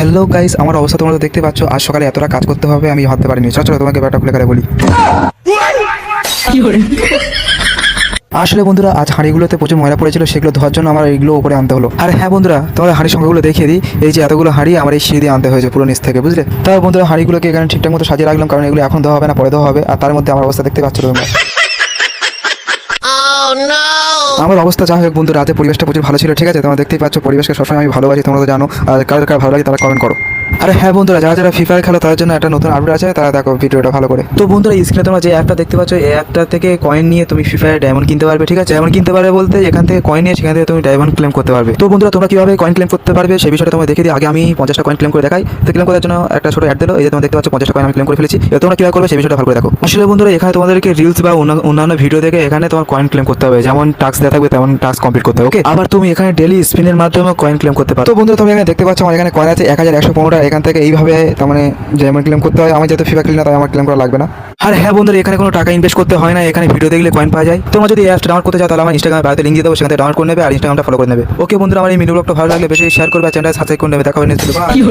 Hello guys, আমার অবস্থা তোমরা তো দেখতে পাচ্ছ। আজ সকালে এতটা কাজ করতে হবে আমি ভাবতে পারিনি। চলো তোমাকে ব্যাপারটা খুলে করে বলি। আসলে বন্ধুরা, আজ হাঁড়িগুলোতে প্রচুর ময়লা পড়েছিল, সেগুলো ধোয়ার জন্য আমার এইগুলো উপরে আনতে হলো। আর হ্যাঁ বন্ধুরা, তোমাদের হাঁড়ির সংখ্যাগুলো দেখিয়ে দিই। এই যে এতগুলো হাঁড়ি আমার এই সিঁড়ি দিয়ে আনতে হয়েছে পুরো নিচ থেকে, বুঝলে। তাও বন্ধুরা, হাঁড়িগুলোকে এখানে ঠিকঠাক মতো সাজিয়ে রাখলাম, কারণ এগুলো এখন ধোয়া হবে না, পরে ধোয়া হবে। আর তার মধ্যে আমার অবস্থা দেখতে পাচ্ছ তোমরা। আমার অবস্থা যা হোক বন্ধু, রাতে পরিবেশটা প্রচুর ভালো ছিল, ঠিক আছে। তোমরা দেখতেই পাচ্ছ, পরিবেশকে সবসময় আমি ভালোবাসি, তোমরা তো জানো। আর কার কার ভালো লাগে তারা কমেন্ট করো। আরে হ্যাঁ বন্ধুরা, যারা যারা ফ্রি ফায়ার খেলো তাদের জন্য একটা নতুন আপডেট আছে, তারা দেখো ভিডিওটা ভালো করে। তো বন্ধুরা, স্ক্রিনে তোমরা যে অ্যাপটা দেখতে পাচ্ছ, এই অ্যাপটা থেকে কয়েন নিয়ে তুমি ফ্রি ফায়ার ডায়মন্ড কিনতে পারবে, ঠিক আছে। ডায়মন্ড কিনতে পারবে বলতে এখান থেকে কয়েন নিয়ে সেখান থেকে তুমি ডায়মন্ড ক্লেম করতে পারবে। তো বন্ধুরা, তোমরা কিভাবে কয়েন ক্লেম করতে পারবে সেই বিষয়টা তোমরা দেখে দিই। আগে আমি 50টা কয়েন ক্লেম করে দেখাই। তো ক্লেম করার জন্য একটা ছোট অ্যাড দিলো। এই যে তোমরা দেখতে পাচ্ছ 50টা কয়েন আমি ক্লেম করে ফেলেছি। এবার তোমরা কিভাবে করবে সেই বিষয়টা ভালো করে দেখো। আসলে বন্ধুরা, এখানে তোমাদেরকে রিলস বা অন্যান্য ভিডিও দেখে এখানে তোমার কয়েন ক্লেম করতে হবে। যেমন টাস্ক দেওয়া থাকবে তেমন টাস্ক কমপ্লিট করতে হবে, ওকে। আবার তুমি এখানে ডেলি স্পিনের মাধ্যমে কয়েন ক্লেম করতে পারো। তো বন্ধুরা, তুমি এখানে দেখতে পাচ্ছ আমার এখানে কয়েন আছে 1115টা। এখান থেকে এইভাবে তার মানে ডায়মন্ড ক্লেম করতে হয়। আমি যেহেতু ফিফা খেলি না, তাই আমার ক্লেম করা লাগবে না। আর হ্যাঁ বন্ধুরা, এখানে কোনো টাকা ইনভেস্ট করতে হয় না, এখানে ভিডিও দেখলে কয়েন পাওয়া যায়। তোমরা যদি অ্যাপটা ডাউনলোড করতে চাও তাহলে আমার ইনস্টাগ্রামে বায়োতে লিঙ্ক দিয়ে দেবো, সেখান থেকে ডাউনলোড করে নেবে আর ইনস্টাগ্রামটা ফলো করে নেবে। ওকে বন্ধুরা, আমার এই ভিডিও ব্লগটা ভালো লাগলে বেশি শেয়ার করবে আর চ্যানেলটা সাবস্ক্রাইব করে নেবে। দেখা হবে নেক্সট ভিডিও।